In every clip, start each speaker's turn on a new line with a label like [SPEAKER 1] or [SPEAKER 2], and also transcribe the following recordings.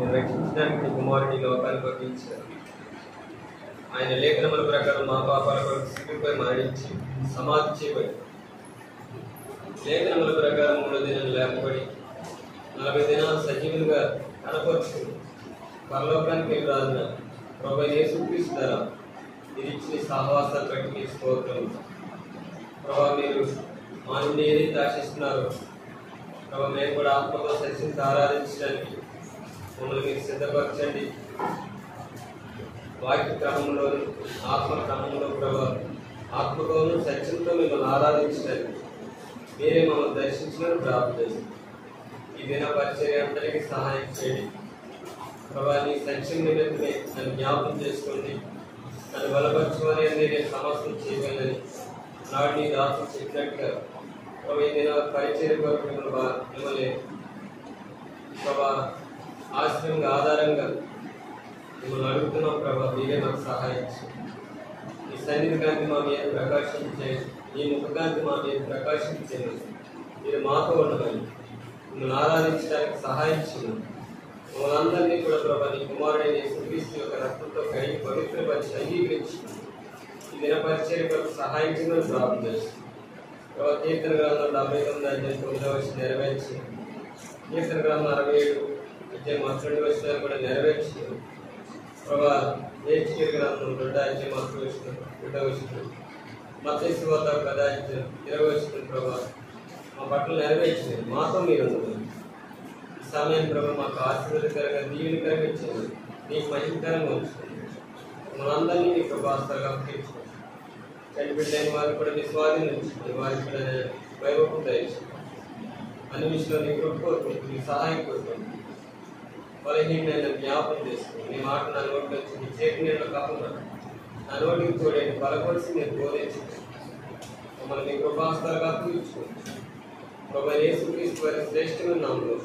[SPEAKER 1] మీరు రక్షించడానికి నీ కుమారుని లోకానికి పంపించారు. ఆయన లేఖనముల ప్రకారం మా పాపాల కొరకు సిలువపై మరణించి సమాధి చేయబడి లేఖనముల ప్రకారం 3వ దినం లేపబడి 40 దినాలు సజీవులుగా కనపరుచుకుని పరలోకానికి వెళ్ళి రాజున ప్రభువైన యేసుక్రీస్తు ద్వారా మీరు ఇచ్చిన సహవాసాలు బట్టి మీకు స్తోత్రం. ప్రభావ మీరు మా నుండి ఏదైతే ఆశిస్తున్నారో ప్రభావ మేము కూడా ఆత్మతో సత్యంతో ఆరాధించడానికి మమ్మల్ని మీరు సిద్ధపరచండి. వాక్య క్రమంలో ఆత్మ క్రమంలో ప్రభావ ఆత్మతోనూ సత్యంతో మిమ్మల్ని ఆరాధించడానికి మీరే మమ్మల్ని దర్శించినట్టు ప్రార్థన. ఈ దిన పరిచర్య అందరికీ సహాయం చేయండి ప్రభావ. నీ సత్యం నిమిత్తమే నన్ను జ్ఞాపకం చేసుకోండి. నన్ను బలపరచుకొని నేను సమస్యలు చేయగలని నాడు నీ దాసు చెప్పినట్టుగా ప్రభావ ఈ దిన పరిచర్య కొరకు మిమ్మల్ని ప్రభావ ఆశ్రయంగా ఆధారంగా మిమ్మల్ని అడుగుతున్నాం ప్రభావ. మీరే మాకు సహాయం చేయండి. ఈ సన్నిధి కాంతి మా మీద ప్రకాశించేయండి. ఈ ముఖకాంతి మా మీద ప్రకాశించేయండి. మీరు మాతో ఉండమని మిమ్మల్ని ఆరాధించడానికి సహాయం చేయండి. మమ్మల్ని అందరినీ కూడా ప్రభావ నీ కుమారుడైన యేసుక్రీస్తు యొక్క రక్తంతో కడిగి పవిత్రపరిచి అంగీకరించి ఈ దిన పరిచర్య కొరకు సహాయం చేయమని ప్రార్థన చేస్తుంది. ప్రభావ కీర్తన గ్రంథం 79:9 నెరవేర్చి కీర్తన గ్రంథం 67:2 కూడా నెరవేర్చి ప్రభావ హెచ్కేల్ గ్రంథం 2:2 మత్తయి సువార్త 10:20 ప్రభావ మా పట్ల నెరవేర్చింది. మాతో మీరు ఈ సమయం ప్రభావ మాకు ఆశీర్వాదకరంగా దీవెనకరంగా ఇచ్చింది. నీకు మహిమకరంగా ఉంచుకుంది. మనందరినీ మీ ప్రభాస్తాలుగా తీర్చుకోండి. చనిపెట్టైన వారికి కూడా మీ స్వాధీనం ఉంచుకోండి. వారికి కూడా వైభవం దయచేయండి. అన్ని విషయంలో నీ కృప కోరుకుంటుంది. మీ సహాయం కోరుకోండి. బలహీనమైన జ్ఞాపకం చేసుకోండి. నీ మాట నా నోటి వచ్చి నీ చేతి నీళ్ళు కాకుండా నా నోటికి చూడండి. బలపరిచి నేను బోధించండి. మమ్మల్ని మీ కృపాస్తాలుగా తీర్చుకోండి. ప్రభు యేసుక్రీస్తు వారి శ్రేష్టమైన నామములో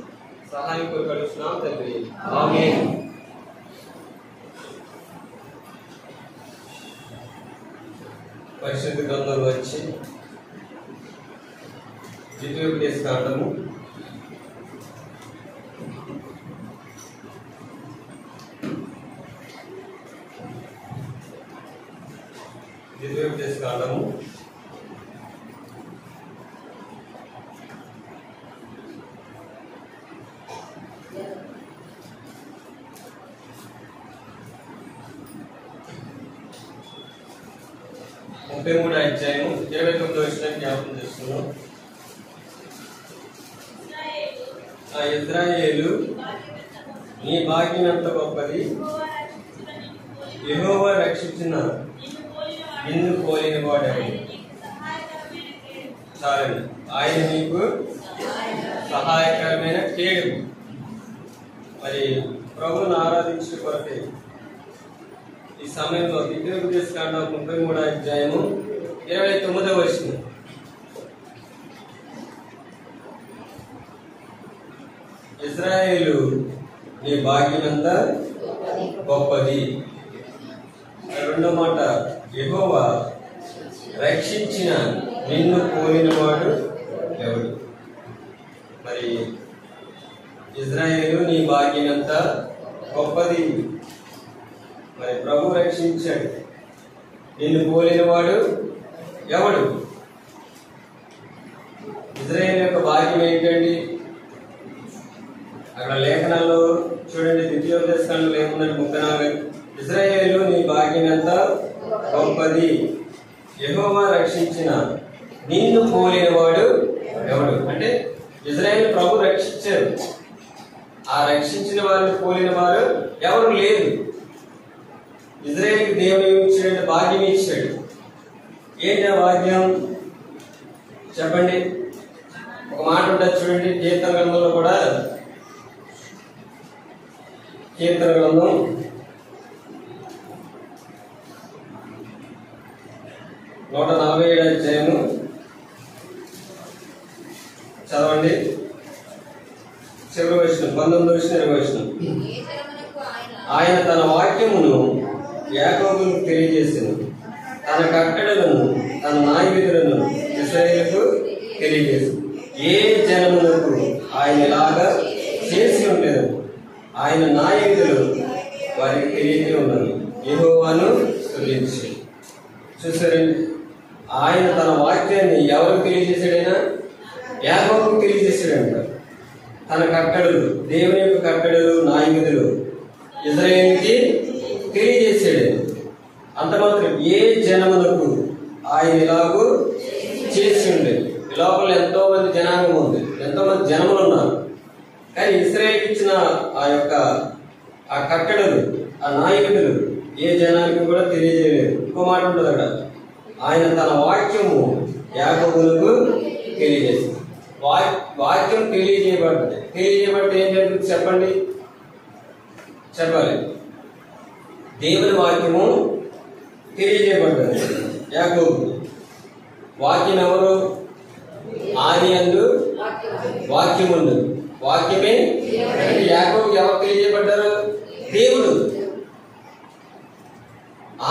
[SPEAKER 1] సహాయం కొరకు అడుగుతున్నాం తండ్రి. ఆమేన్. పరిశుద్ధ గ్రంథంలో వచ్చి ద్వితీయోపదేశ కాండము 33వ అధ్యాయం 29వ వచనం జ్ఞాపకం చేస్తున్నాం. ఆ ఇశ్రాయేలు నీ భాగ్యం ఎంత గొప్పది, యెహోవా రక్షించిన నిన్ను పోలిన వాడెవడు. చాలండి. ఆయన నీకు సహాయకరమైన కేడు. మరి ప్రభువును ఆరాధించిన కొరకే ఈ సమయంలో ద్వితీయోపదేశ కాండం 33వ అధ్యాయము 29వ వచనం. ఇశ్రాయేలు నీ భాగ్యమంతా గొప్పది. రెండో మాట, యెహోవా రక్షించిన నిన్ను పోలిన వాడు ఎవడు. మరి ఇశ్రాయేలు నీ భాగ్యమంతా గొప్పది. మరి ప్రభు రక్షించాడు. నిన్ను పోలిన వాడు ఎవడు. ఇశ్రాయేలు యొక్క భాగ్యం ఏంటండి? అక్కడ లేఖనాల్లో చూడండి, ద్వితీయోపదేశ కాండంలో ఏముందంటే 34 ఇశ్రాయేలు నీ భాగ్యం ఎంత గొప్పది, యెహోవా రక్షించిన నిన్ను పోలిన వాడు ఎవడు. అంటే ఇశ్రాయేలు ప్రభు రక్షించారు. ఆ రక్షించిన వారిని పోలిన వారు ఎవరు లేరు. ఇశ్రాయేలుకి దేవుడు ఇచ్చాడు, భాగ్యం ఇచ్చాడు. ఏంటి ఆ భాగ్యం చెప్పండి. ఒక మాట ఉంటుంది చూడండి, కీర్తన గ్రంథంలో కూడా, కీర్తన గ్రంథం 147వ అధ్యాయము చదవండి. చివరి వచనం 19-20 వచనం. ఆయన తన వాక్యమును యాకోబుకు తెలియజేసెను, తన కట్టడలను తన న్యాయవిధులను ఇశ్రాయేలుకు తెలియజేసెను. ఏ జనములకు ఆయన ఇలాగా చేసి ఉండేది. ఆయన నాయకులు వారికి తెలియజే ఉన్నది. యెహోవాను స్తుతించి. చూసారండి, ఆయన తన వాక్యాన్ని ఎవరికి తెలియజేశాడైనా? యాకోబుకు తెలియజేశాడంట. తన కట్టడలు, దేవుని యొక్క కట్టడలు, నాయకులు ఇశ్రాయేలుకి తెలియజేశాడు. అంత మాత్రం ఏ జనములకు ఆయన ఇలాగూ చేసి ఉండేది. లోపల ఎంతో మంది జనాంగం ఉంది, ఎంతో మంది జనములు ఉన్నారు. కానీ ఇశ్రాయేలుకి ఇచ్చిన ఆ యొక్క ఆ కట్టడలు, ఆ నాయకులు ఏ జనానికి కూడా తెలియజేయలేదు. ఇంకో మాట ఉంటుంది అక్కడ, ఆయన తన వాక్యము యాకోబులకు తెలియజేసింది. వాక్యం తెలియజేయబడితే ఏం జరుగుతుంది చెప్పండి, చెప్పాలి. దేవుని వాక్యము తెలియజేయబడ్డది యాకోబు. వాక్యం ఎవరు? ఆది యందు వాక్యముండు, వాక్యమే. యాకోబుకి ఎవరు తెలియజేయబడ్డారు? దేవుడు.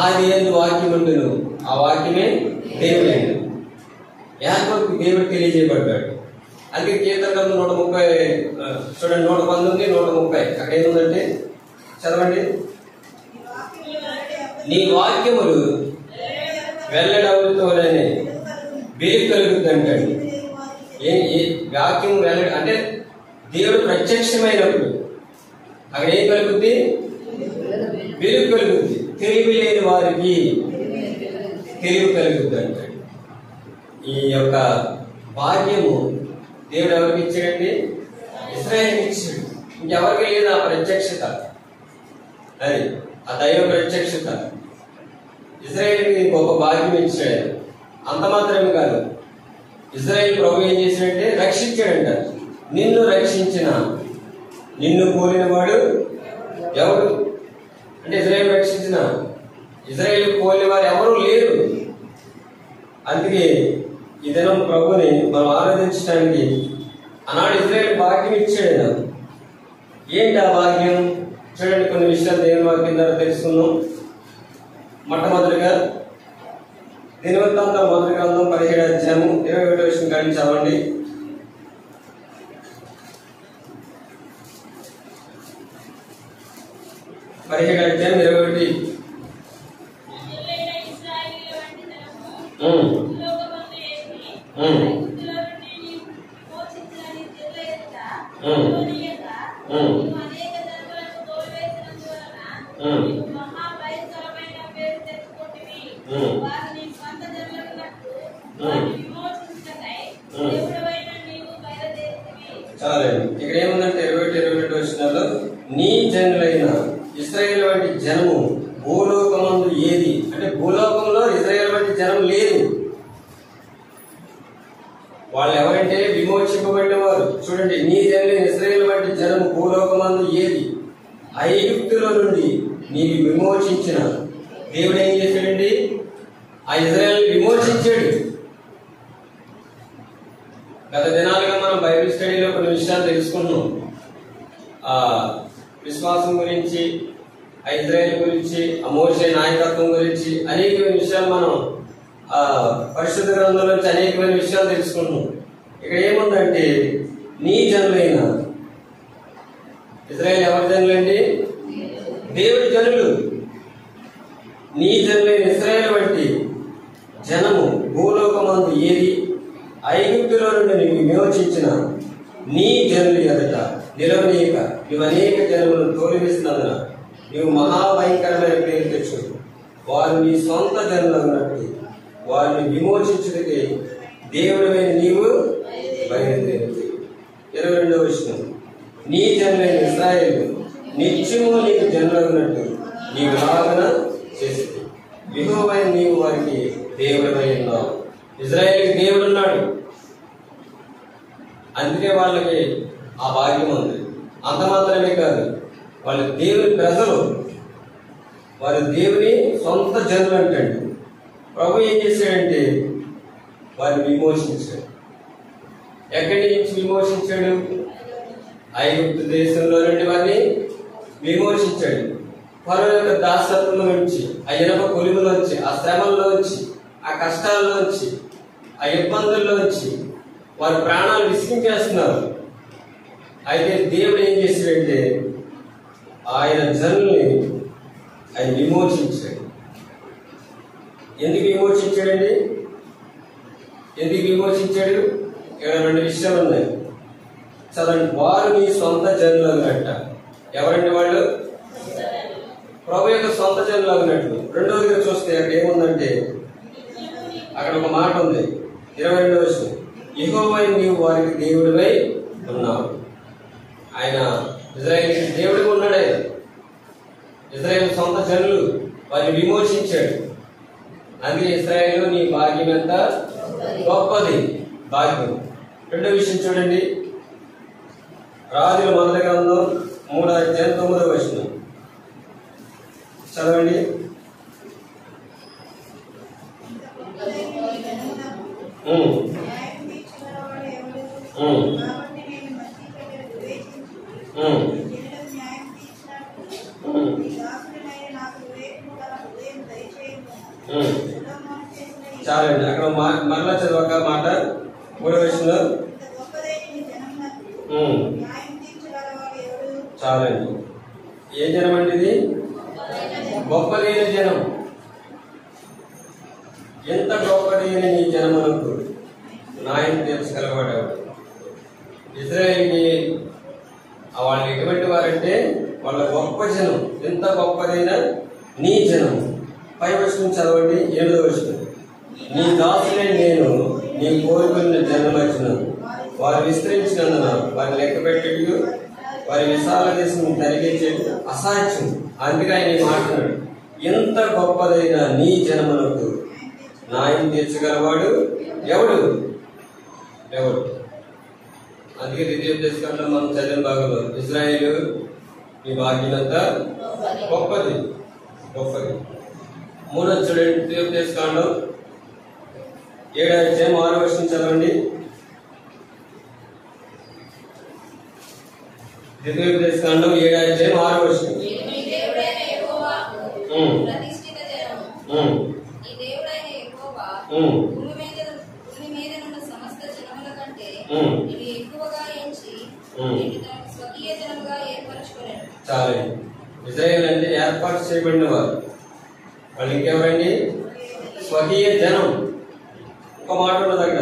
[SPEAKER 1] ఆది యందు వాక్యముండును, ఆ వాక్యమే దేవుడే. యాకోబుకి దేవుడు తెలియజేయబడ్డాడు. అందుకే కీర్తన గ్రంథం 130 చూడండి, 119, 130 అక్కడ ఏముందంటే చదవండి. నీ వాక్యములు వెల్లడవుతోనే వెలుగు కలుగుద్ది అంటాడు. వాక్యం వెల్లడి అంటే దేవుడు ప్రత్యక్షమైనప్పుడు అక్కడ ఏం కలుగుద్ది? వెలుగు కలుగుద్ది. తెలివి లేని వారికి తెలివి కలుగుద్ది అంటాడు. ఈ యొక్క భాగ్యము దేవుడు ఎవరికి ఇచ్చాడండి? ఇశ్రాయేలుకి ఇచ్చాడు. ఇంకెవరికి లేదు ఆ ప్రత్యక్షత, అది ఆ దైవ ప్రత్యక్షత. ఇశ్రాయేలుకి గొప్ప భాగ్యం ఇచ్చాడు. అంత మాత్రమే కాదు, ఇశ్రాయేలు ప్రభు ఏం చేశాడంటే రక్షించాడంట. నిన్ను రక్షించిన, నిన్ను కోరిన వాడు ఎవరు అంటే ఇశ్రాయేలు రక్షించిన, ఇశ్రాయేలు కోరిన వారు ఎవరు లేరు. అందుకే ఈ దినం ప్రభుని మనం ఆరాధించడానికి ఆనాడు ఇశ్రాయేలు భాగ్యం ఇచ్చాడు. ఏంటి ఆ భాగ్యం? చూడండి, కొన్ని విషయాలు దేవుని వాక్యం ద్వారా తెలుసుకుందాం. మొట్టమొదటిగా దినవృత్తాంతం 1వ గ్రంథం 17వ అధ్యాయము 21వ వచనం కానీ చదవండి. పదిహేడు అధ్యాయం 21. చాలండి. ఇక్కడ ఏముందంటే 21 వచనాల్లో, నీ జనులైన ఇశ్రాయేలు వంటి జనము భూలోకమందు ఏది అంటే భూలోకంలో ఇశ్రాయేలు వంటి జనం లేదు. వాళ్ళు ఎవరంటే విమోచింపబడిన వారు. చూడండి, నీ జనులైన ఇశ్రాయేలు వంటి జనము భూలోకమందు ఏది? ఐగుప్తులో నుండి నీకు విమోచించిన దేవుడు ఏం చేశాడండి? ఆ ఇశ్రాయేలు విమోచించాడు. గత దినాలుగా మనం బైబిల్ స్టడీలో కొన్ని విషయాలు తెలుసుకున్నాం. ఆ విశ్వాసం గురించి, ఆ ఇశ్రాయేలు గురించి, ఆ మోషే నాయకత్వం గురించి అనేకమైన విషయాలు మనం పరిశుద్ధ గ్రంథంలో నుంచి అనేకమైన విషయాలు తెలుసుకుంటున్నాం. ఇక్కడ ఏముందంటే, నీ జనులైన ఇశ్రాయేలు ఎవరి జనులండి? దేవుడి జనులు. నీ జనులైన ఇశ్రాయేలు వంటి జనము భూలోకమందు ఏది? ఐగుప్తులో నుండి నీకు విమోచించిన నీ జనులు ఎదుట నిలవనీయక నువ్వు అనేక జనులను తోలివేసినందున నువ్వు మహాభయంకరమైన పేరు తెచ్చు. వారు నీ సొంత జనులు అన్నట్టు వారిని విమోచించుటకే దేవుడమైన నీవు బయలుదేరు. 22వ వచనం, నీ జనులైన ఇశ్రాయేలు నిత్యము నీకు జనులు అన్నట్టు నీవు లాగన చేస్తుంది. యెహోవా నీవు వారికి దేవుడమై ఉన్నావు. ఇశ్రాయేలుకి దేవుడు ఉన్నాడు, అందుకే వాళ్ళకి ఆ భాగ్యం ఉంది. అంత మాత్రమే కాదు, వాళ్ళు దేవుని ప్రజలు, వారు దేవుని సొంత జనులు అంటాడు. ప్రభు ఏం చేశాడంటే వారిని విమోచించాడు. ఎక్కడి నుంచి విమోచించాడు? ఐగుప్తు దేశంలో నుండి వారిని విమోచించాడు. ఫరో యొక్క దాసత్వం నుంచి, ఆ ఇనప కొలుములోంచి, ఆ శ్రమల్లోంచి, ఆ కష్టాల్లోంచి, ఆ ఇబ్బందుల్లోంచి వారి ప్రాణాలు విసిగించేస్తున్నారు. అయితే దేవుడు ఏం చేశాడంటే ఆయన జనుల్ని ఆయన విమోచించాడు. ఎందుకు విమోచించాడండి? ఎందుకు విమోచించాడు? ఇక్కడ 2 విషయాలు ఉన్నాయి. చదవండి. వారు నీ సొంత జనులు అన్నట్ట. ఎవరండి వాళ్ళు? ప్రభు యొక్క సొంత జనులు అన్నట్లు. రెండవదిగా చూస్తే అక్కడ ఏముందంటే, అక్కడ ఒక మాట ఉంది, 22వ వచనం. యెహోవా నీవు వారికి దేవుడివై ఉన్నావు. ఆయన ఇజ్రాయేలుకి దేవుడిగా ఉన్నాడు. ఆయన ఇజ్రాయేలు సొంత జనులు, వారిని విమోచించాడు. అందుకే ఇజ్రాయేలు నీ భాగ్యం ఎంత గొప్పది, భాగ్యం. రెండో విషయం చూడండి, రాజుల మొదటి గ్రంథం 3వ అధ్యాయం 9వ వచనం చదవండి. చాలండి. అక్కడ మరలా చదవక మాట 3వ వచనంలో చాలండి. ఏ జనం అండి ఇది? గొప్పదైన జనం. ఎంత గొప్పదైన నీ జనములకు న్యాయం తీర్చగలవాడు. ఇజ్రాయేలుకి వాళ్ళు ఎటువంటి వారంటే వాళ్ళ గొప్ప జనం. ఎంత గొప్పదైన నీ జనం. 5వ వచనం చదవండి. 7వ వచనం. నీ దాసులే నేను నీ కోరుకున్న జన్మలచ్చిన వారు విస్తరించినందున వారిని లెక్క పెట్టేట్టు వారి విశాల దేశం తరిగించేది అసాధ్యం. అందుకే ఆయన మాట్లాడు, ఎంత గొప్పదైన నీ జనములకు న్యాయం తీర్చగలవాడు ఎవడు? ఎవడు? అందుకే ద్వితీయోపదేశకాండంలో మనం చదివిన భాగంలో ఇజ్రాయేలు నీ భాగ్యమంతా గొప్పది, గొప్పది. 3వ చూడండి, ద్వితీయోపదేశకాండం 7వ అధ్యాయం 6వ వచనం చదవండి. ద్వితీయోపదేశకాండం 7వ అధ్యాయం 6వ వచనం. చాలండి. ఇజ్రాయేల్ అంటే ఏర్పాటు చేయబడిన వారు. వాళ్ళు ఇంకెవరండి? స్వకీయ జనం. ఒక మాట ఉన్నది అక్కడ,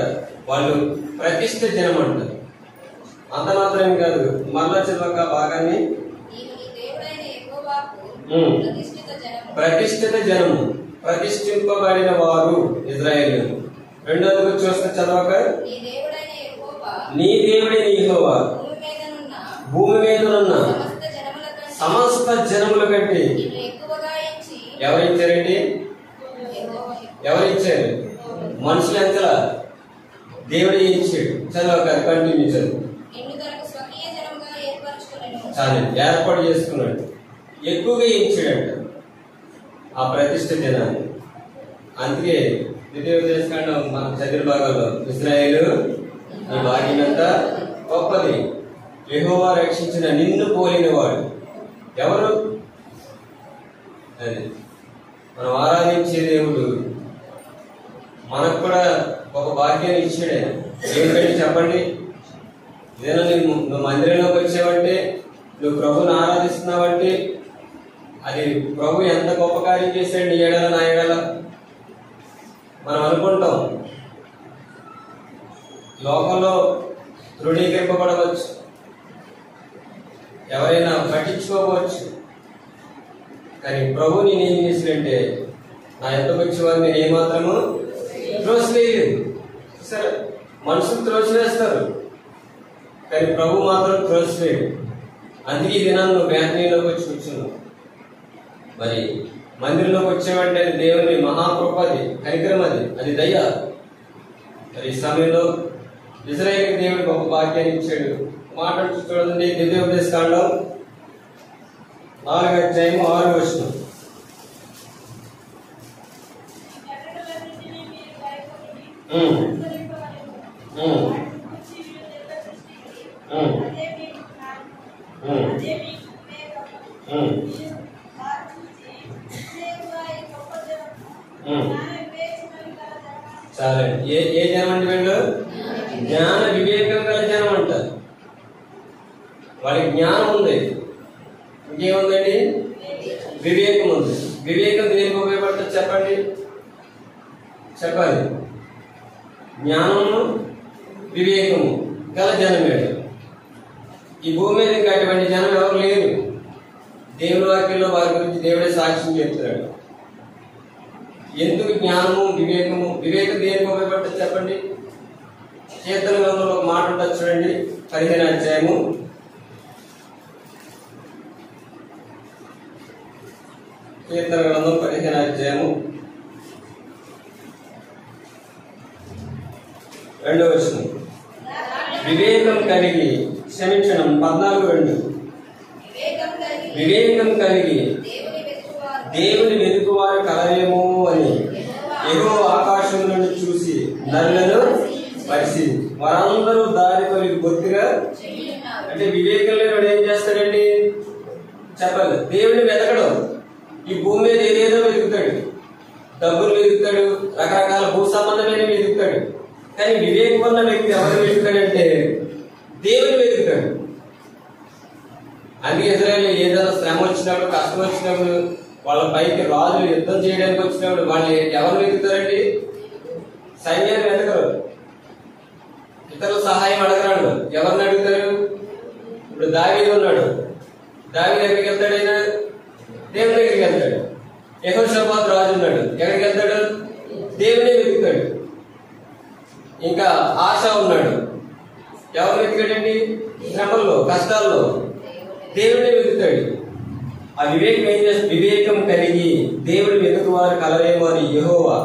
[SPEAKER 1] వాళ్ళు ప్రతిష్ఠ జనం అంటారు. అంత మాత్రమే కాదు, మరలా చదవక భాగాన్ని ప్రతిష్ఠిత జనము, ప్రతిష్ఠింపబడిన వారు ఇజ్రాయేలు. రెండోది చూస్తే చదవక నీ దేవుడైన యెహోవా భూమి మీద ఉన్న సమస్త జనముల కంటే ఎవరిచ్చారండి? ఎవరిచ్చారు? మనుషులు ఎంతలా? దేవుడే ఇచ్చాడు. చదవక కంటిన్యూ చదువు. చాలా ఏర్పాటు చేసుకున్నాడు, ఎక్కువగా ఇచ్చాడంట ఆ ప్రతిష్ఠ జనాన్ని. అందుకే ద్వితీయోపదేశకాండం మనం చదివిన భాగంలో ఇశ్రాయేలు నీ భాగ్యమంతా గొప్పది, యెహోవా రక్షించిన నిన్ను పోలిన వాడు ఎవరు? అది మనం ఆరాధించే దేవుడు మనకు కూడా ఒక భాగ్యాన్ని ఇచ్చాడే. ఏంటంటే చెప్పండి, ఏదైనా నువ్వు మందిరంలోకి వచ్చావంటే, నువ్వు ప్రభుని ఆరాధిస్తున్నావంటే అది ప్రభు ఎంత గొప్ప కార్యం చేశాడు నీ ఏడల నా ఏడల మనం అనుకుంటాం. లోకంలో తృణీకరింపబడవచ్చు, ఎవరైనా పట్టించుకోవచ్చు. కానీ ప్రభు నేనేం చేసినంటే నా ఎంతకు వచ్చేవారు నేను ఏమాత్రము త్రోసివేయలేదు. సరే, మనుషులు త్రోసివేస్తారు కానీ ప్రభు మాత్రం త్రోసివేయడు. అందుకే ఈ దినాన్ని నువ్వు బ్యాంకులోకి వచ్చి కూర్చున్నావు. మరి మందిరంలోకి వచ్చేవంటే దేవుని మహాకృపది, కనికరం, అది దయ. మరి ఈ సమయంలో ఇశ్రాయేలుకి దేవుడు గొప్ప భాగ్యాన్ని ఇచ్చాడు. మాట్లాడుతూ చూడండి, ద్వితీయోపదేశకాండం 4వ అధ్యాయం 6వ వచనం. సరే, ఏ జనం అంటే వీళ్ళు? జ్ఞాన వివేకం గల జనం అంటారు. వాళ్ళకి జ్ఞానం ఉంది. ఇంకేముందండి? వివేకం ఉంది. వివేకం దేనికి ఉపయోగపడుతుంది చెప్పండి? చెప్పాలి. జ్ఞానము వివేకము గల జనమేడు. ఈ భూమి మీద ఇంకా అటువంటి జనం ఎవరు లేరు. దేవుని వాక్యంలో వారి గురించి దేవుడే సాక్ష్యం చెప్తున్నాడు. ఎందుకు జ్ఞానము వివేకము? వివేకం దేనికి ఉపయోగపడుతుంది చెప్పండి? కీర్తన గ్రంథంలో ఒక మాట ఉంటుంది చూడండి, 15వ అధ్యాయము. కీర్తన గ్రంథం 15వ అధ్యాయము 2వ వచనం. వివేకం కలిగి క్షమించడం 14:2. వివేకం కలిగి దేవుని వెతుకువారు కలరేమో అని యెహోవా ఆకాశం నుండి చూసి నరులను పరిశీలి వారందరూ దారి తొలగి బొత్తిగా. అంటే వివేకం లేనివాడు ఏం చేస్తాడండి చెప్పాలి? దేవుని వెతకడం. ఈ భూమి మీద ఏదేదో వెతుకుతాడు, డబ్బులు వెతుకుతాడు, రకరకాల భూ సంబంధమైన వెతుకుతాడు. కానీ వివేకం ఉన్న వ్యక్తి ఎవరు వెతుకుతాడంటే దేవుని వెతుకుతాడు. అందుకే ఇజ్రాయేలు ఏదైనా శ్రమ వచ్చినప్పుడు, కష్టం వచ్చినప్పుడు, వాళ్ళ పైకి రాజులు యుద్ధం చేయడానికి వచ్చినప్పుడు వాళ్ళు ఎవరు వెతుకుతారండి? సైన్యాన్ని వెతకరు, ఇతరుల సహాయం అడగరాడు. ఎవరిని అడుగుతారు? ఇప్పుడు దావీదు ఉన్నాడు, దావీదు ఎక్కడికి వెళ్తాడు? అయినా దేవుని దగ్గరికి వెళ్తాడు. యెహోషాపాతు రాజు ఉన్నాడు, ఎక్కడికి వెళ్తాడు? దేవుని వెతుకుతాడు. ఇంకా ఆశా ఉన్నాడు, ఎవరు వెతికాడండి? శ్రమల్లో, కష్టాల్లో దేవుడిని వెతుకుతాడు. ఆ వివేకం ఏం చేస్తుంది? వివేకం కలిగి దేవుడు వెతుకువారు కలరేమో అని యెహోవా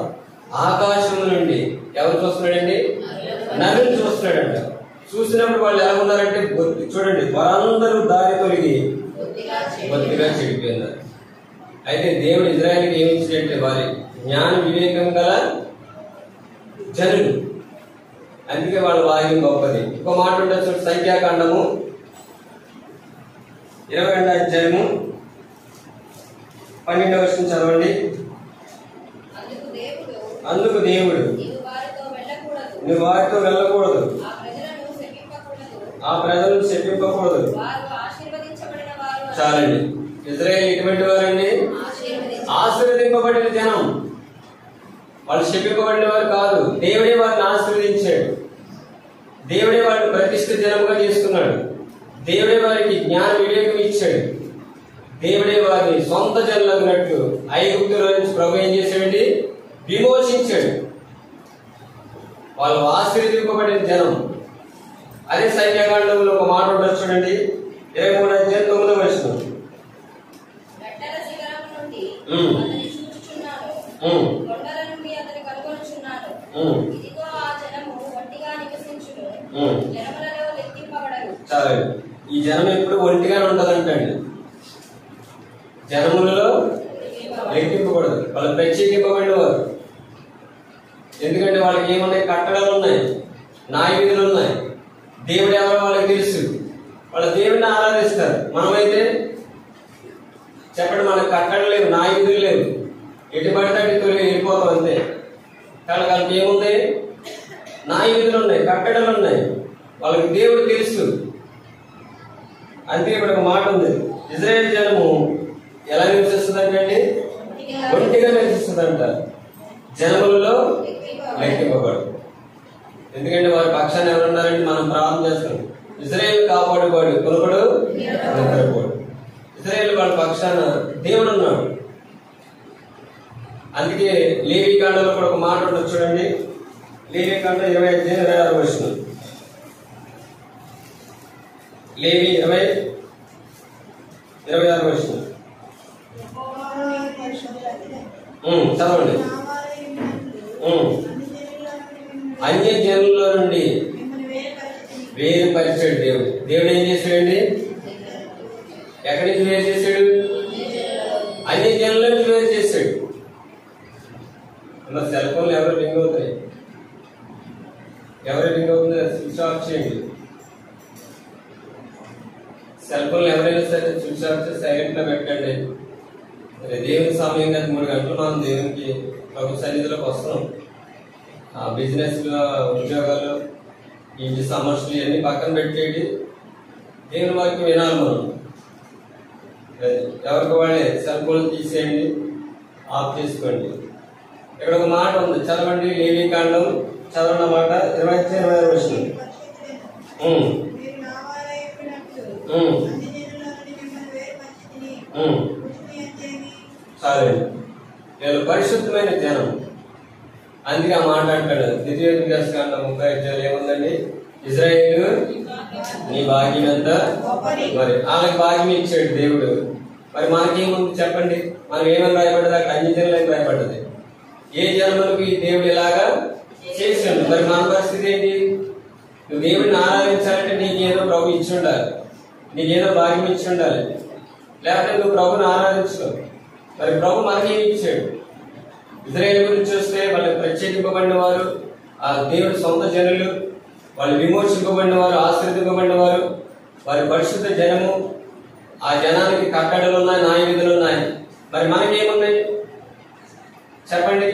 [SPEAKER 1] ఆకాశం నుండి ఎవరు చూస్తున్నాడండి? నరుని చూస్తున్నాడంట. చూసినప్పుడు వాళ్ళు ఎలా ఉన్నారంటే చూడండి, వారందరూ దారి తొలగి బొత్తిగా చెడిపోయినారు. అయితే దేవుడు ఇజ్రాయేలుకి ఏమి ఇచ్చినట్టే వారి జ్ఞాన వివేకం గల జనులు. అందుకే వాళ్ళ వాక్యం గొప్పది. ఒక మాట ఉంటుంది చూడండి, సంఖ్యాకాండము 22వ అధ్యాయము 12వ వచనం చదవండి. అందుకు దేవుడు నువ్వు వారితో వెళ్ళకూడదు, ఆ ప్రజలను శపింపకూడదు. చాలండి. ఇజ్రాయేలు ఎటువంటి వారండి? ఆశీర్వదింపబడిన జనం. వాళ్ళు శపింపబడిన వారు కాదు. దేవుడే వారిని ఆశీర్వదించాడు. దేవుడే వారిని ప్రతిష్ఠిత జనంగా చేసుకున్నాడు. దేవుడే వారికి జ్ఞాన వివేకం ఇచ్చాడు. దేవుడే వారిని సొంత జనులన్నట్టు ఐగుప్తులో నుంచి ప్రభు ఏం చేశాడండి? విమోచించాడు. వాళ్ళు ఆశీర్వదింపబడిన జనం. అదే సంఖ్యాకాండంలో ఒక మాట ఉండదు చూడండి, 23వ అధ్యాయం 9వ వచనం. చాలా. ఈ జనం ఎప్పుడు ఒంటిగానే ఉంటదంటండి. జనములలో లెక్కింపబడదు. వాళ్ళు ప్రత్యేకింపబడిన వారు. ఎందుకంటే వాళ్ళకి ఏమున్నాయి? కట్టడాలు ఉన్నాయి, న్యాయ విధులు ఉన్నాయి. దేవుడు ఎవరో వాళ్ళకి తెలుసు. వాళ్ళ దేవుడిని ఆరాధిస్తారు. మనమైతే చెప్పండి, మనకు కట్టడం లేవు, న్యాయ విధులు లేవు, ఎటు పడితే అటు తొలగి వెళ్ళిపోతాం అంతే. కానీ వాళ్ళకి ఏముంది? న్యాయ విధులు ఉన్నాయి, కట్టడాలు ఉన్నాయి. వాళ్ళకి దేవుడు తెలుసు. అంతే. ఇప్పుడు ఒక మాట ఉంది, ఇజ్రాయేల్ జనము ఎలా నివసిస్తుందంటే ఒంటిగా నివసిస్తుందంట, జనములలో లెక్కింపబడు. ఎందుకంటే వారి పక్షాన్ని ఎవరున్నారంటే మనం ప్రార్థన చేస్తాం. ఇజ్రాయేల్ కాపాడువాడు కొనుకడు నిద్రపోడు. ఇజ్రాయేల్ వాళ్ళ పక్షాన దేవుడు ఉన్నాడు. అందుకే లేవి కాండంలో కూడా ఒక మాట ఉంటుంది చూడండి, లేవి కాండం 20:26 వచనం. లేవి 20:26 వచనం చదవండి. అన్య జనుల నుండి వేరుపరిచాడు దేవుడు. దేవుడు ఏం చేశాడండి? ఎక్కడి నుంచి వేరు చేశాడు? అన్య జనుల నుంచి వేరు చేశాడు. అన్న సెల్ ఫోన్లు ఎవరు రింగ్ అవుతాయి? ఎవరు రింగ్ అవుతుంది? స్విచ్ ఆఫ్ చేయండి. సెల్ ఫోన్లు ఎవరైనా సరే స్విచ్ ఆఫ్ చేసి సైలెంట్ గా పెట్టండి. దేవుని సమయం కదా 3 గంటలు మనం దేవునికి ప్రభు సన్నిధిలోకి వస్తున్నాం. ఆ బిజినెస్ ఉద్యోగాలు, ఇంటి సమస్యలు ఇవన్నీ పక్కన పెట్టేది దేవుని వాక్యం వినాలి మనం. ఎవరికి వాళ్ళే సెల్ ఫోన్ తీసేయండి, ఆఫ్ చేసుకోండి. ఇక్కడ ఒక మాట ఉంది, చదవండి. లేవీకాండం చదవన్న మాట 20-20 వచనం. సరే, వీళ్ళు పరిశుద్ధమైన జనం, అందుకే ఆ మాట అంటాడు. ద్వితీయోపదేశకాండం 35 ఏముందండి? ఇజ్రాయేలు నీ భాగ్యం ఎంత, మరి వాళ్ళకి భాగ్యం ఇచ్చాడు దేవుడు. మరి మనకేముంది చెప్పండి? మనం ఏమని రాయబడ్డది అక్కడ? అన్ని జనులని రాయబడ్డది. ఏ జన్మలకు ఈ దేవుడు ఇలాగా చేసాడు. మరి మన పరిస్థితి ఏంటి? నువ్వు దేవుడిని ఆరాధించాలంటే నీకేదో ప్రభు ఇచ్చి ఉండాలి, నీకేదో భాగ్యం ఇచ్చి ఉండాలి, లేకపోతే నువ్వు ప్రభుని ఆరాధించు. మరి ప్రభు మనకేమి ఇచ్చాడు? ఇజ్రాయేల్ గురించి చూస్తే వాళ్ళు ప్రత్యేకింపబడిన వారు, ఆ దేవుడి సొంత జనులు, వాళ్ళు విమోచింపబడిన వారు, ఆశీర్వదింపబడిన వారు, వారి పరిశుద్ధ జనము. ఆ జనానికి కట్టడలు ఉన్నాయి, న్యాయ విధులు ఉన్నాయి. మరి మనకేమున్నాయి చెప్పండి?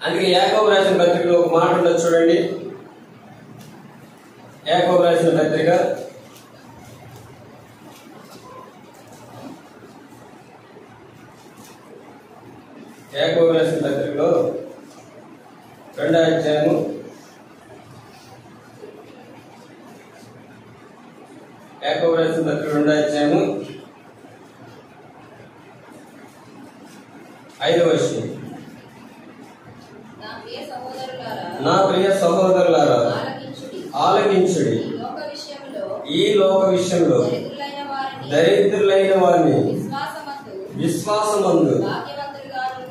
[SPEAKER 1] అందుకే యాకోబు రాసిన పత్రికలో ఒక మాట ఉండదు చూడండి. యాకోబు రాసిన పత్రిక 2వ పత్రికలో 2వ అధ్యాయము 5వ వచనం. నా ప్రియ సహోదరులారా ఆలకించుడి, ఈ లోక విషయంలో దరిద్రులైన వారిని విశ్వాసమందు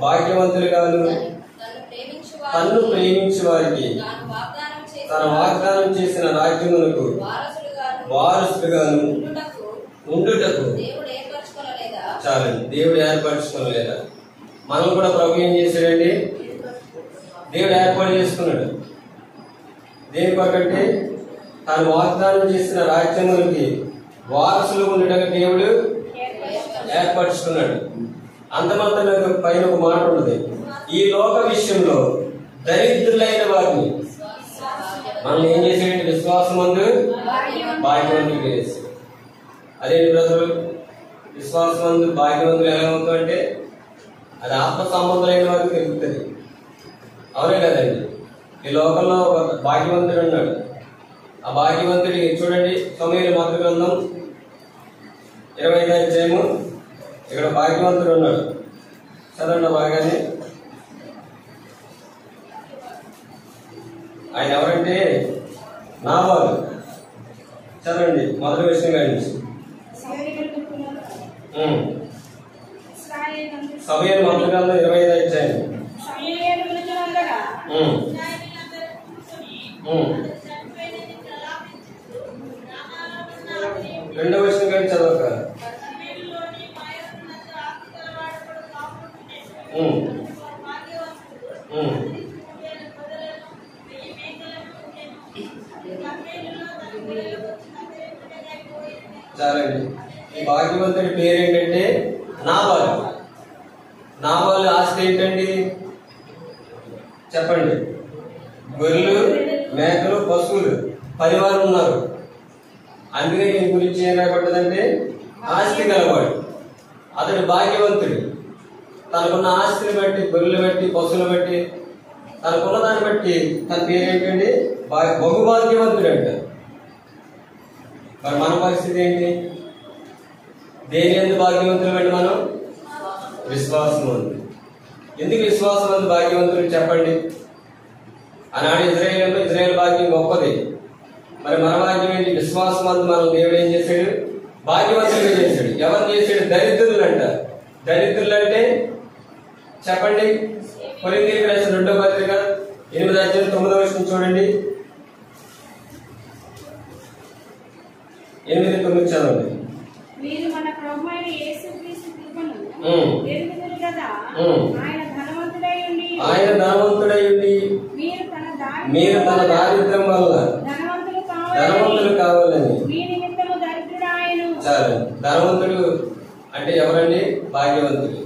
[SPEAKER 1] భాగ్యవంతులుగాను, తన్ను ప్రేమించు వారికి తన వాగ్దానం చేసిన రాజ్యమునకు వారసులుగాను ఉండుటకు చాలండి. దేవుడు ఏర్పరచుకోలేదా? మనం కూడా ప్రభు ఏం చేశాడండి? దేవుడు ఏర్పాటు చేసుకున్నాడు. దేని కొరకంటే తాను వాగ్దానం చేసిన రాజ్యములకి వారసులు ఉండటం దేవుడు ఏర్పరచుకున్నాడు. అంతమంతా పైన ఒక మాట ఉన్నది, ఈ లోక విషయంలో దరిద్రులైన వారిని మనం ఏం చేసేయండి? విశ్వాసం ముందు భాగ్యవంతులు చేసి. అదేంటి బ్రదరు? విశ్వాసం ముందు భాగ్యవంతులు ఎలా అవుతామంటే అది ఆత్మ సంబంధులైన వారికి తెలుగుతుంది. అవునే కదండి? ఈ లోకంలో ఒక భాగ్యవంతుడు ఉన్నాడు. ఆ భాగ్యవంతుడికి చూడండి, సమూయేలు మొదటి గ్రంథం 25వ అధ్యాయము. ఇక్కడ భాగ్యవంతుడు ఉన్నాడు, చదవండి బాగానే. ఆయన ఎవరంటే నాబాలు. చదవండి మొదటి విషయం నుంచి. సమూయేలు మొదటి గ్రంథం 25వ అధ్యాయం. రెండవ విషయం కానీ చదవక. చాలండి. ఈ భాగ్యవంతుడి పేరేంటంటే నాబాలు. నాబాలు ఆస్తి ఏంటండి చెప్పండి? గొర్రెలు, మేకలు, పశువులు, పరివారం ఉన్నారు. అందుకే దీని గురించి ఏం రాయబడ్డదంటే ఆస్తి గలవాడు. అతడు భాగ్యవంతుడు. తనకున్న ఆస్తిని బట్టి, గొర్రెలు బట్టి, పశువులు బట్టి, తనకున్న దాన్ని బట్టి తన పేరేంటండి? బహుభాగ్యవంతుడు అంట. మరి మన పరిస్థితి ఏంటి? దేని ఎందుకు భాగ్యవంతులు అండి? మనం విశ్వాసం ఉంది. ఎందుకు విశ్వాసం ఉంది భాగ్యవంతులు చెప్పండి? ఆనాడు ఇజ్రాయేల్ భాగ్యం గొప్పది. మరి మన భాగ్యం ఏంటి? విశ్వాసం అందు మనం దేవుడు ఏం చేశాడు? భాగ్యవంతులుగా చేశాడు. ఎవరు చేశాడు? దరిద్రులు అంట. దరిద్రులు అంటే చెప్పండి? కొరింథీయులకు రాసిన 2వ పత్రిక 8వ అధ్యాయం 9వ వచనం చూడండి. 8-9 చదవండి.
[SPEAKER 2] మీరు మన ప్రభువైన యేసుక్రీస్తు కృపను ఎరుగుదురు కదా, ఆయన ధనవంతుడై ఉండి మీరు తన దారిద్ర్యం వల్ల ధనవంతులు కావాలని చాలు. ధనవంతుడు అంటే ఎవరండి? భాగ్యవంతుడు.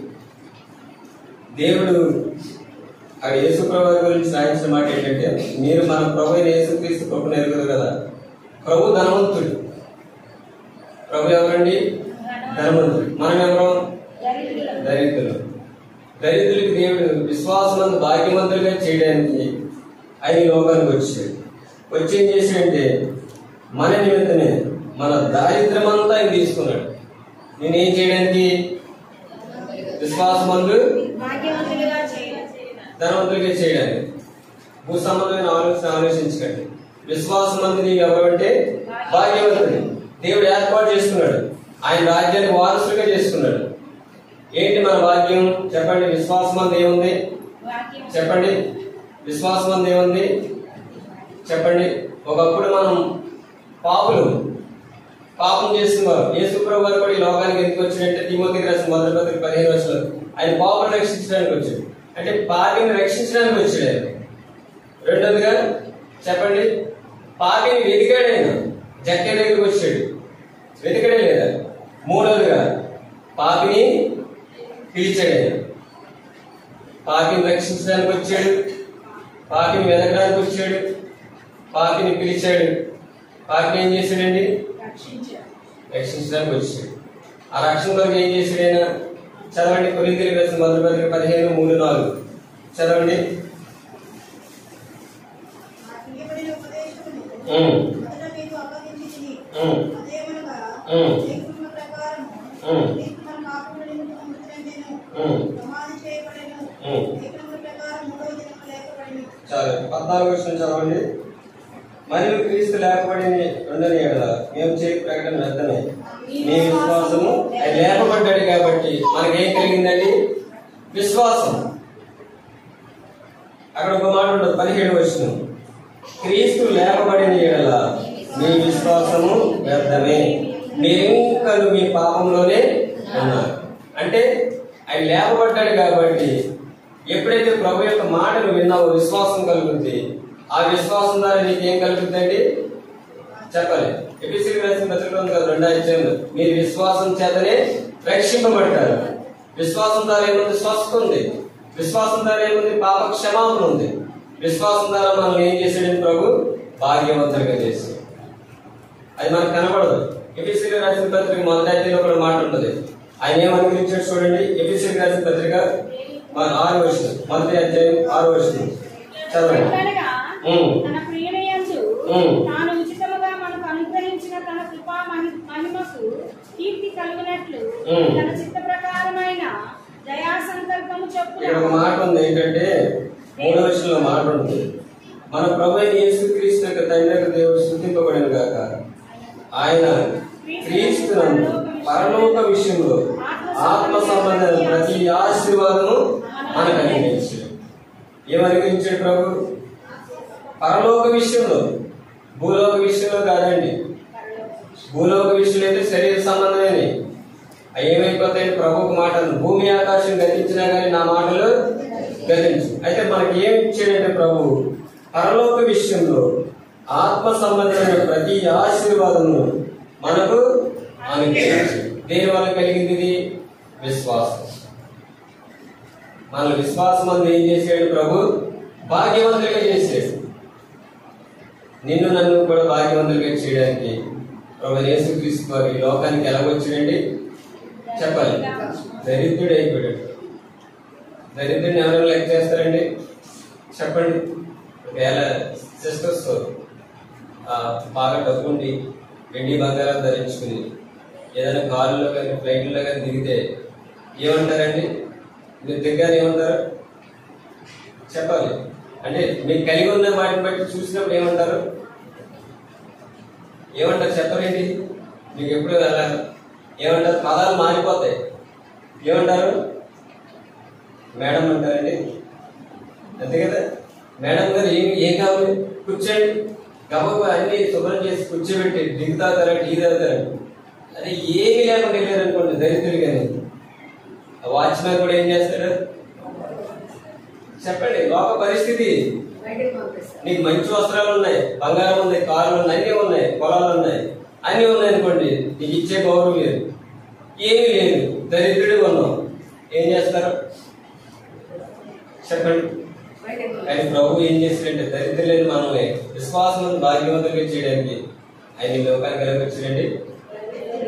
[SPEAKER 2] దేవుడు అక్కడ యేసు ప్రభు గురించి రాయించిన మాట ఏంటంటే, మీరు మన ప్రభు అయిన యేసుక్రీస్తు కృపను ఎరుగుదురు కదా. ప్రభు ధనవంతుడు. ప్రభు ఎవరండి? ధనవంతులు. మనం ఎవరు? దరిద్రులు. దరిద్రులకి దేవుడు విశ్వాసమందు భాగ్యవంతులుగా చేయడానికి ఆయన లోకానికి వచ్చాడు. వచ్చి ఏం చేశాడంటే మన నిమిత్తమే మన దారిద్ర్యమంతా ఆయన తీసుకున్నాడు. నేనేం చేయడానికి? విశ్వాసమందు ధనవంతులుగా చేయడానికి. భూ సంబంధమైన ఆలోచించకండి. విశ్వాసమందు నీకు ఎవరంటే భాగ్యవంతుడు. దేవుడు ఏర్పాటు చేసుకున్నాడు. ఆయన రాజ్యాన్ని వారసులుగా చేసుకున్నాడు. ఏంటి మన భాగ్యం చెప్పండి? విశ్వాసమందు ఏముంది చెప్పండి? విశ్వాసమందు ఏముంది చెప్పండి? ఒకప్పుడు మనం పాపం చేస్తున్నారు. యేసు ప్రభువు వారు కూడా ఈ లోకానికి ఎందుకు వచ్చినట్టే తిమోతికి రాసిన మొదటి పత్రిక 15 వచనంలో ఆయన పాపను రక్షించడానికి వచ్చాడు. అంటే పాపిని రక్షించడానికి వచ్చాడు ఆయన. రెండోదిగా చెప్పండి, పాపిని వెతికాడు ఆయన. జక్కే దగ్గరికి వచ్చాడు, వెతికడే లేదా? మూడోదిగా పాపిని పిలిచాడు ఆయన. పాపిని రక్షించడానికి వచ్చాడు, పాపిని వెతకడానికి వచ్చాడు, పాపిని పిలిచాడు. పాపిని ఏం చేశాడండి? రక్షించడానికి వచ్చాడు. ఆ రక్షణ కొరకు ఏం చేశాడు ఆయన? చదవండి. కొరింథీయులకు రాసిన మొదటి పత్రిక 15:3-4 చదవండి. చాలు. 14 వచనం చదవండి. మరియు క్రీస్తు లేకపోయింది రెండని ఏడల మేము చేయ ప్రకటన వ్యర్థమే. మీ విశ్వాసము ఆయన లేపబడ్డాడు కాబట్టి మనకేం కలిగిందండి? విశ్వాసం. అక్కడ ఒక మాట ఉంటుంది 17 వచనం. క్రీస్తు లేపబడిన ఏడల మీ విశ్వాసము వ్యర్థమే, మీరింకను మీ పాపంలోనే ఉన్నారు. అంటే ఆయన లేపబడ్డాడు కాబట్టి ఎప్పుడైతే ప్రభు యొక్క మాటలు విన్నావో విశ్వాసం కలుగుతుంది. ఆ విశ్వాసం ద్వారా నీకేం కలుగుతుందండి చెప్పాలి. ఎఫెసీయులకు రాసిన పత్రికలో ఉంది కదా 2వ అధ్యాయంలో, మీరు విశ్వాసం చేతనే రక్షింపబడ్డారు. విశ్వాసం ద్వారా ఏముంది? స్వస్థ ఉంది. విశ్వాసం ద్వారా ఏముంది? పాప క్షమాపణ ఉంది. విశ్వాసం ద్వారా మనం ఏం చేసాడని ప్రభు భాగ్యవంతులుగా చేశాడు. అది మనకు కనబడదు. ఎఫెసీయులకు రాసిన పత్రిక మొదటి అధ్యాయంలో కూడా మాట ఉంటుంది. ఆయన ఏమనుగ్రహించాడు చూడండి. ఎఫెసీయులకు రాసిన పత్రిక 6వ వచనం, మొదటి అధ్యాయం 6వ వచనం చదవండి.
[SPEAKER 3] తన ప్రియనయందు తాను ఉచితముగా మనకు అనుగ్రహించిన తన కృపా మహిమకు కీర్తి కలుగునట్లు తన చిత్త ప్రకారమైన దయా సంకల్పము చొప్పున.
[SPEAKER 2] ఇక్కడ ఒక మాట ఉంది ఏంటంటే 3వ వచనంలో మాట ఉంది. మన ప్రభువైన యేసుక్రీస్తు యొక్క తండ్రి యొక్క దేవుడు స్తుతింపబడిన గాక. ఆయన క్రీస్తునందు పరలోక విషయంలో ఆత్మ సంబంధమైన ప్రతి ఆశీర్వాదము మనకు అనుగ్రహించాడు. ఏమనుగ్రహించాడు ప్రభు? పరలోక విషయంలో, భూలోక విషయంలో కాదండి. భూలోక విషయంలో అయితే శరీర సంబంధమైన అవి ఏమైపోతాయండి? ప్రభువుకు మాటలు భూమి ఆకాశం గతించినా కానీ నా మాటలు గతించు. అయితే మనకి ఏమి ఇచ్చాడంటే ప్రభు పరలోక విషయంలో ఆత్మ సంబంధమైన ప్రతి ఆశీర్వాదము మనకు అనుగ్రహించాడు. దేని వల్ల కలిగింది? ఇది విశ్వాసం. మన విశ్వాసం అందు ఏం చేశాడు ప్రభు? భాగ్యవంతులుగా చేశాడు. నిన్ను నన్ను కూడా భాగ్యవంతులుగా చేయడానికి ప్రభు యేసుక్రీస్తు వారు ఈ లోకానికి ఎలా వచ్చాడండి చెప్పాలి? దరిద్రుడు అయిపోయాడు. దరిద్రుడిని ఎవరైనా లెక్క చేస్తారండి చెప్పండి? ఒకవేళ సిస్టర్స్ బాగా డబ్బుండి వెండి బంగారాలు ధరించుకుని ఏదైనా కారులో కానీ ఫ్లైట్లో కానీ దిగితే ఏమంటారండి? మీరు దిగ్గానే ఏమంటారు చెప్పాలి? అంటే మీకు కలిగి ఉన్న వాటిని బట్టి చూసినప్పుడు ఏమంటారు చెప్పలేండి? మీకు ఎప్పుడు వెళ్ళాలి ఏమంటారు? పదాలు మారిపోతాయి. ఏమంటారు? మేడం అంటారండి, అంతే కదా? మేడం గారు ఏం కావాలి? కూర్చోండి, గబగబా అన్ని శుభ్రం చేసి కూర్చోబెట్టి దిగుతారంటే ఈ తాగుతారండి. అదే ఏమి లేకుండా వెళ్ళారనుకోండి దరిద్రులు. కానీ వాచ్మెన్ కూడా ఏం చేస్తాడు చెప్పండి? లోక పరిస్థితి. నీకు మంచి వస్త్రాలు ఉన్నాయి, బంగారం ఉంది, కార్లు ఉన్నాయి, అన్ని ఉన్నాయి, పొలాలు ఉన్నాయి, అన్ని ఉన్నాయి అనుకోండి, నీకు ఇచ్చే గౌరవం లేదు, ఏమీ లేదు, దరిద్రుడిగా ఉన్నావు. ఏం చేస్తారు చెప్పండి? ఆయన ప్రభు ఏం చేశాడంటే దరిద్రులేని మనమే విశ్వాసం భాగ్యవంతులుగా చేయడానికి ఆయన లోకానికి ఎలా వచ్చాడండి?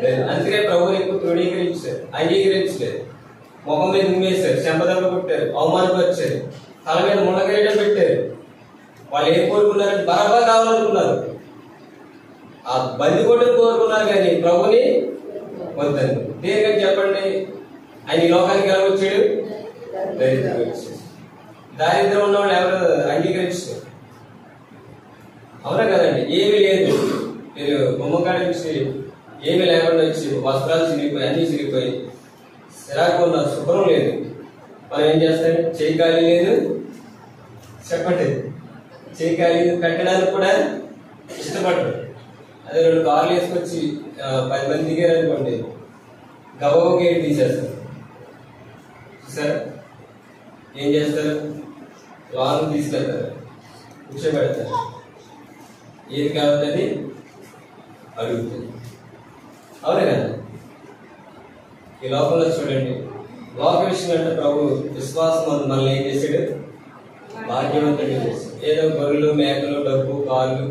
[SPEAKER 2] లేదు. అందుకనే ప్రభువుని ఎక్కువ తృణీకరించారు, అంగీకరించలేదు. ముఖం మీద ఉమ్మేశారు, చెంపదెబ్బ కొట్టారు, అవమానపరిచారు, తల మీద ముళ్ళకిరీటం పెట్టారు. వాళ్ళు ఏం కోరుకున్నారంటే బరబ్బా కావాలనుకున్నారు, ఆ బందికొట్టును కోరుకున్నారు, కానీ ప్రభుని వద్దని. దేనికని చెప్పండి? ఆయన ఈ లోకానికి ఎలా వచ్చాడు? దరిద్రం వచ్చాడు. దారిద్రం ఉన్న వాళ్ళు ఎవరు అంగీకరించారు? అవునా కదండి? ఏమీ లేదు, మీరు బొమ్మకాడ నుంచి ఏమీ లేకుండా వచ్చి వస్త్రాలు చిరిగిపోయి, అన్ని చిరిగిపోయి సిరాకు ఉన్న శుభ్రం లేదు. మనం ఏం చేస్తాం? చేయి ఖాళీ లేదు, చెప్పండి, చేయి ఖాళీ కట్టడానికి కూడా ఇష్టపడరు. అదే 2 కార్లు వేసుకొచ్చి 10 మంది దిగారనుకోండి, గబగబ గేట్ తీసేస్తారు. చూసారా ఏం చేస్తారు? లాంగ్ తీసుకెళ్తారు, కూర్చోబెడతారు, ఏది కావాలని అడుగుతుంది. అవునా కదా? ఈ లోకంలో చూడండి, లోక విషయం అంటే ప్రభు విశ్వాసం మనల్ని ఏం చేశాడు? భాగ్యవంతంగా చేశాడు. ఏదో గొర్రెలు, మేకలు, డబ్బు, కాళ్ళు,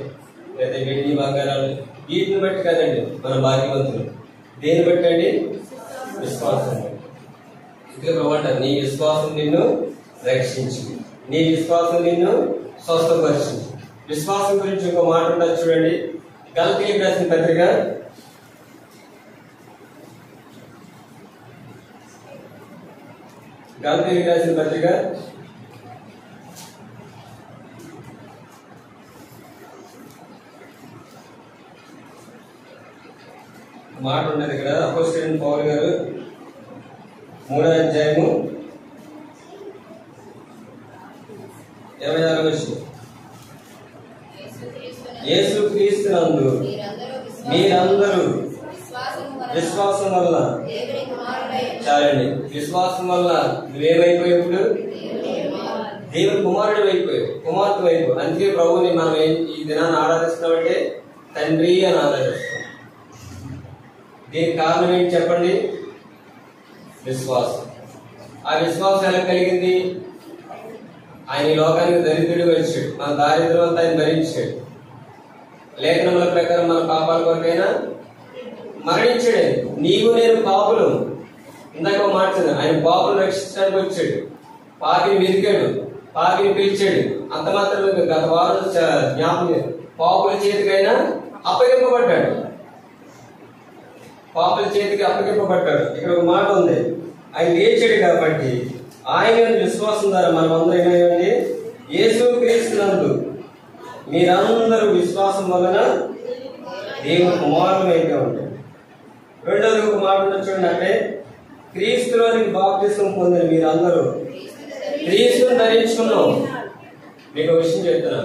[SPEAKER 2] లేదా వెండి, బంగారాలు, వీటిని బట్టి కాదండి మన భాగ్యవంతులు. దేని బట్టి అండి? విశ్వాసం. ఇక్కడ ప్రభు అంటారు, నీ విశ్వాసం నిన్ను రక్షించు, నీ విశ్వాసం నిన్ను స్వస్థపరిచింది. విశ్వాసం గురించి ఇంకో మాట ఉంటుంది చూడండి. గలతీయులకు రాసిన పత్రిక మాట ఉన్నది ఇక్కడ. అపోస్తలుడైన పౌలు గారు 3వ అధ్యాయము 26వ వచనం. యేసు క్రీస్తునందు మీరందరూ విశ్వాసం వల్ల, చాలండి, విశ్వాసం వల్ల నువ్వేమైపోయావు? ఇప్పుడు దేవుని కుమారుడు అయిపోయావు, కుమార్తె అయిపోయావు. అందుకే ప్రభువుని మనం ఈ దినాన్ని ఆరాధిస్తున్నామంటే తండ్రి అని ఆరాధిస్తాం. దీనికి కారణం ఏంటి చెప్పండి? విశ్వాసం. ఆ విశ్వాసం ఎలా కలిగింది? ఆయన ఈ లోకానికి దరిద్రుడిగా వచ్చాడు, మన దారిద్ర్యం అంతా ఆయన భరించాడు. లేఖనముల ప్రకారం మన పాపాల కొరకైనా మరణించాడు. నీవు నేను పాపులు. ఇందాక మాట్లాడు, ఆయన పాపులు రక్షించడానికి వచ్చాడు. పాపిని వెతికాడు, పాపిని పిలిచాడు. అంత మాత్రమే గత వారం జ్ఞాపకం, పాపుల చేతికైనా అప్పగింపబడ్డాడు, పాపుల చేతికి అప్పగింపబడ్డాడు. ఇక్కడ ఒక మాట ఉంది, ఆయన లేచాడు కాబట్టి ఆయన విశ్వాసం ద్వారా మనం అందరం ఏమైంది? యేసు క్రీస్తునందు మీరందరూ విశ్వాసం వలన దేవుని కుమారులు అయితే ఉంటాయి. రెండోది ఒక మాట చూడండి, అంటే క్రీస్తులోనికి బాప్తిసం పొందిన మీరందరూ క్రీస్తుని ధరించుకున్నాం. మీకు ఒక విషయం చెప్తున్నా,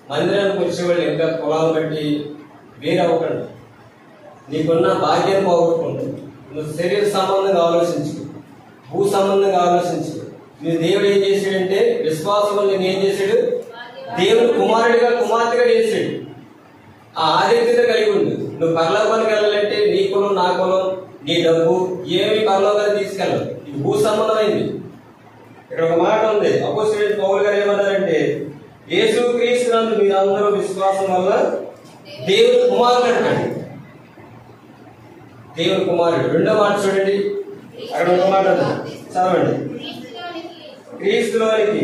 [SPEAKER 2] మందిరానికి వచ్చేవాళ్ళు ఇంకా కులాలు బట్టి వేరవ్వకండి. నీకున్న భాగ్యం పోగొట్టుకుంటుంది. నువ్వు శరీర సంబంధంగా ఆలోచించు, భూ సంబంధంగా ఆలోచించు. నువ్వు దేవుడు ఏం చేశాడంటే విశ్వాసం వల్ల నేను ఏం చేశాడు? దేవుడు కుమారుడిగా, కుమార్తెగా చేశాడు. ఆ ఆధిక్యత కలిగి ఉండు. నువ్వు పరలోకానికి వెళ్ళాలంటే నీ కులం, నా కులం, నీ డబ్బు ఏమి పరలోకానికి తీసుకెళ్ళవు. ఇది భూ సంబంధమైంది. ఇక్కడ ఒక మాట ఉంది, అపోస్తలుడైన పౌలు గారు ఏమన్నారంటే యేసు క్రీస్తునందు మీరందరూ విశ్వాసం వల్ల దేవుని కుమారుడు అంటాడు. దేవుని కుమారుడు. రెండో మాట చూడండి, అక్కడ ఒక మాట చదవండి. క్రీస్తులోనికి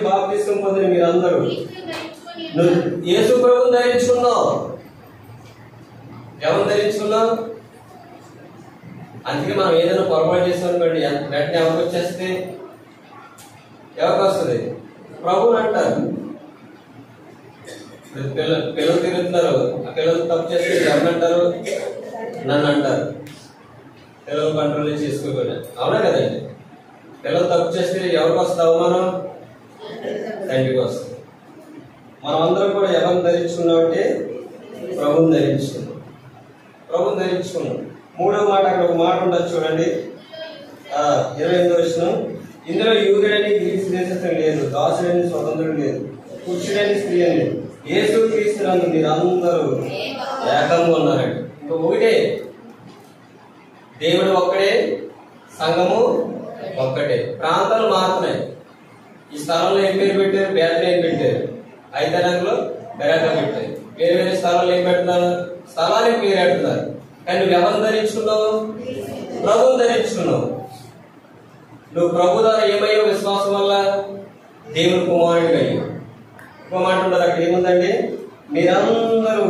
[SPEAKER 2] బాప్తిసం పొందిన మీరందరూ యేసు ప్రభువుని ధరించుకున్నావు. ఎవరు ధరించుకున్నావు? అందుకే మనం ఏదైనా పొరపాటు చేసామనుకోండి, వెంటనే ఎవరికి వచ్చేస్తే ఎవరికి వస్తుంది? ప్రభువుని అంటారు. పిల్లలు తిరుగుతున్నారు, ఆ పిల్లలు తప్పు చేస్తే ఎవరిని అంటారు? నన్ను అంటారు. పిల్లలు కంట్రోల్ చేసుకోకుండా. అవునా కదండి? పిల్లలు తప్పు చేస్తే ఎవరికి వస్తుంది అవమానం? తండ్రికి వస్తుంది. మనం అందరం కూడా ఎవరిని ధరించుకున్నామంటే ప్రభువుని ధరించుకున్నాం. ప్రభువుని ధరించుకున్నాం. మూడవ మాట, అక్కడ ఒక మాట ఉండదు చూడండి, 28వ వచనం. ఇందులో యూదుడని గ్రీసు దేశస్థుడు లేదు, దాసుడని స్వతంత్రుడు లేదు, పురుషుడని స్త్రీ అని లేదు, యేసు క్రీస్తునందు మీరందరూ ఏకంగా ఉన్నారండి. ఇంకా ఒకటే, దేవుడు ఒక్కడే, సంఘము ఒక్కటే. ప్రాంతాలు మారుతున్నాయి. ఈ స్థలంలో ఏం పేరు పెట్టారు? బేతలేహేము పెట్టారు. ఐతానగర్లో బెరాకా పెట్టారు. వేరే వేరే స్థలాలు ఏం పెడుతున్నారు? స్థలానికి పేరు పెడుతున్నారు. కానీ నువ్వు ఎవరిని ధరించుకున్నావు? ప్రభువుని ధరించుకున్నావు. నువ్వు ప్రభు ద్వారా ఏమయ్యో విశ్వాసం వల్ల దేవుని కుమారుడిగా అయ్యావు. ఇంకో మాట ఉండదు అక్కడ ఏముందండి? మీరందరూ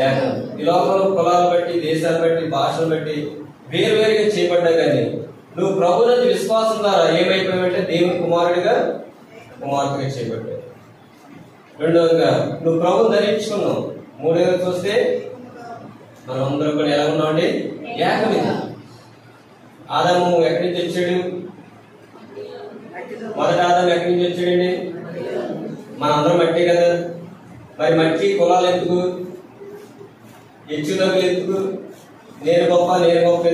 [SPEAKER 2] ఏకం. ఈ లోకంలో కులాలు బట్టి, దేశాలు బట్టి, భాషలు బట్టి వేరు వేరుగా చేయబడ్డా కానీ నువ్వు ప్రభు నుంచి విశ్వాసం ద్వారా ఏమైపోయావంటే దేవుని కుమారుడిగా, కుమార్తెగా చేయబడ్డావు. రెండవదిగా నువ్వు ప్రభుని ధరించుకున్నావు. మూడవది చూస్తే మనం అందరం కూడా ఎలా ఉన్నామండి? ఏకమిది. ఆదాము ఎక్కడి నుంచి వచ్చాడు? మొదటి ఆదాము ఎక్కడి నుంచి వచ్చాడండి? మనందరం మట్టి కదా. మరి మట్టి కులాలు ఎందుకు? హెచ్చుతగ్గులు ఎందుకు? నేను గొప్ప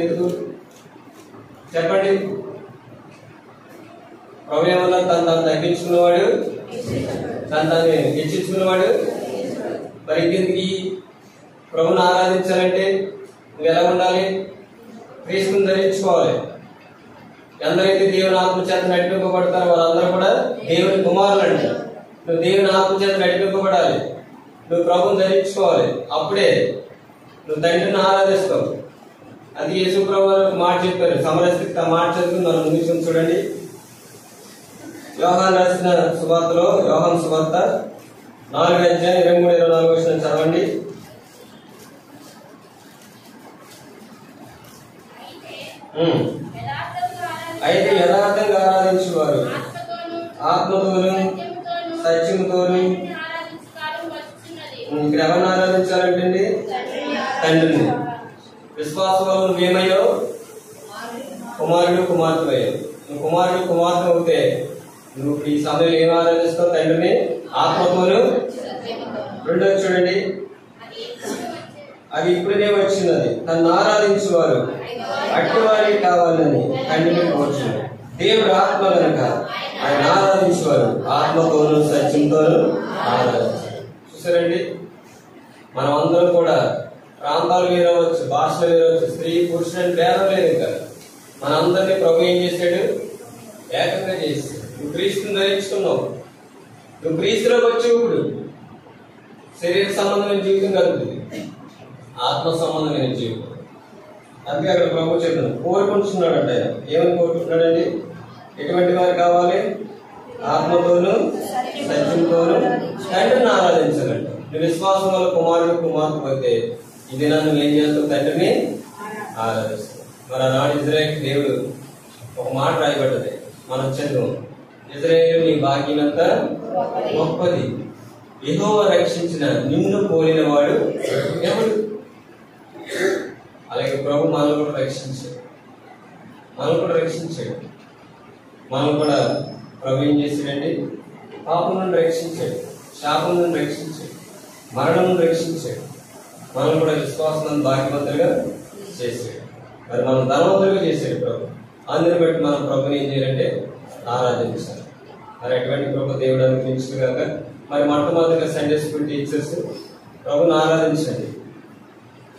[SPEAKER 2] ఎందుకు? చెప్పండి. ప్రభు వల్ల తను తగ్గించుకున్నవాడు, తను హెచ్చించుకున్నవాడు. మరి ఇంకెందుకు ప్రభుని ఆరాధించాలంటే నువ్వు ఎలా ఉండాలి? క్రీస్తుని ధరించుకోవాలి. ఎందరైతే దేవుని ఆత్మ చేత నడిపింపబడతారో వాళ్ళందరూ కూడా దేవుని కుమారులు అంటారు. నువ్వు దేవుని ఆత్మ చేత నడిపింపబడాలి. నువ్వు ప్రభుని ధరించుకోవాలి. అప్పుడే నువ్వు తండ్రిని ఆరాధిస్తావు. అది యేసు ప్రభు మాట చెప్పారు. సమరస్థితి మాట చదువుకుని మనం ముగించుకుని చూడండి. యోహాను రాసిన సువార్తలో, యోహాను సువార్త 4:23-24 చదవండి. అయితే యథార్థంగా ఆరాధించేవారు ఆత్మతోను సత్యముతోను. ఇక్కడ ఎవరిని ఆరాధించాలంటే తండ్రిని. విశ్వాసం వల్ల నువ్వేమయ్యో? కుమారుడు కుమార్తె అయ్యావు. నువ్వు కుమారుడు కుమార్తె అవుతే నువ్వు ఈ సమయంలో ఏం ఆరాధిస్తావు? తండ్రిని ఆత్మతోను. రెండోది చూడండి, అది ఇప్పుడే వచ్చినది. తను ఆరాధించేవారు అట్టివారికి కావాలని తండ్రిని కోరుచున్నారు. దేవుడు ఆత్మ కనుక ఆయన ఆరాధించేవారు ఆత్మతోను సత్యంతోను ఆరాధించారు. చూసారండి, మనం అందరం కూడా ప్రాంతాలు వేరవచ్చు, భాషలు వేరవచ్చు, స్త్రీ పురుషుడు భేదం లేదు కదా. మనందరినీ ప్రభు ఏం చేశాడు? ఏకంగా చేశాడు. నువ్వు క్రీస్తుని ధరించుకున్నావు. నువ్వు క్రీస్తులోకి వచ్చావు. ఇప్పుడు శరీర సంబంధమైన జీవితం కలుగుతుంది, ఆత్మ సంబంధమైన జీవితం. అందుకే అక్కడ ప్రభు చెప్పాడు, కోరుకుంటున్నాడంట. ఆయన ఏమని కోరుకుంటున్నాడండి? ఎటువంటి వారు కావాలి? ఆత్మతోను సత్యంతోను తండ్రిని ఆరాధించాలంట. నువ్వు విశ్వాసం వల్ల కుమారుడు కుమార్తె అయితే ఈ దినాన్ని నువ్వు ఏం చేస్తావు? తండ్రిని ఆరాధిస్తావు. మరి ఆనాడు ఇజ్రాయేల్ దేవుడు ఒక మాట రాయబడ్డది, మనం చదువు. ఇజ్రాయేలు నీ భాగ్యం అంతా గొప్పది, యెహోవా రక్షించిన నిన్ను పోలిన వాడు ఎవడు? అలాగే ప్రభు మనల్ని కూడా రక్షించాడు. మనం కూడా ప్రభు ఏం చేశాడండి? పాపం నుండి రక్షించాడు, శాపం నుండి రక్షించాడు, మరణం నుండి రక్షించాడు. మనం కూడా విశ్వాసం భాగ్యవంతులుగా చేశాడు. మరి మనం ధనవంతులుగా చేశాడు ప్రభు. అందరిని బట్టి మనం ప్రభుని ఏం చేయాలంటే ఆరాధించాలి. మరి అటువంటి ప్రభు దేవుడు అనుగ్రహించుగాక. మరి మొట్టమొదటిగా సండే స్కూల్ టీచర్స్ ప్రభుని ఆరాధించండి.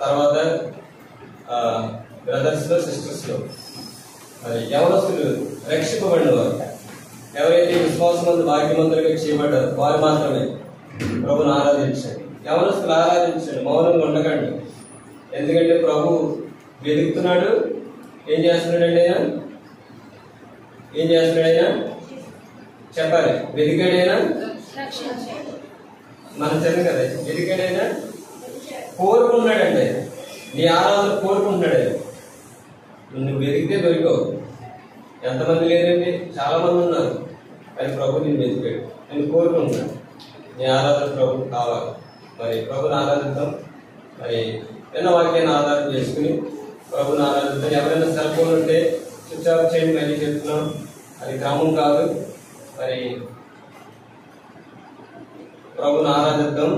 [SPEAKER 2] తర్వాత బ్రదర్స్ లో సిస్టర్స్ లో మరి యవనస్తులు రక్షింపబడిన వారు, ఎవరైతే విశ్వాసమందు భాగ్యవంతులుగా చేయబడ్డారు వారు మాత్రమే ప్రభుని ఆరాధించండి. యవనస్తులు ఆరాధించండి, మౌనంగా ఉండకండి. ఎందుకంటే ప్రభు వెతుకుతున్నాడు. ఏం చేస్తున్నాడండి ఆయన? చెప్పాలి. వెతికాడైనా మన చదువు కదా. వెతికాడైనా కోరుకున్నాడండి. నీ ఆరాధన కోరుకుంటున్నాడు. నువ్వు వెతికితే దొరికావు. ఎంతమంది లేదండి? చాలా మంది ఉన్నారు. కానీ ప్రభు నేను వెతికాడు, నేను కోరుకుంటున్నాను. నీ ఆరాధన ప్రభు కావాలి. మరి ప్రభుని ఆరాధిద్దాం. మరి ఎన్న వాక్యాన్ని ఆధారం చేసుకుని ప్రభుని ఆరాధిద్దాం. ఎవరైనా సెల్ ఫోన్ ఉంటే స్విచ్ ఆఫ్ చేయండి. మళ్ళీ చెప్తున్నాం, అది క్రమం కాదు. మరి ప్రభుని ఆరాధిద్దాం.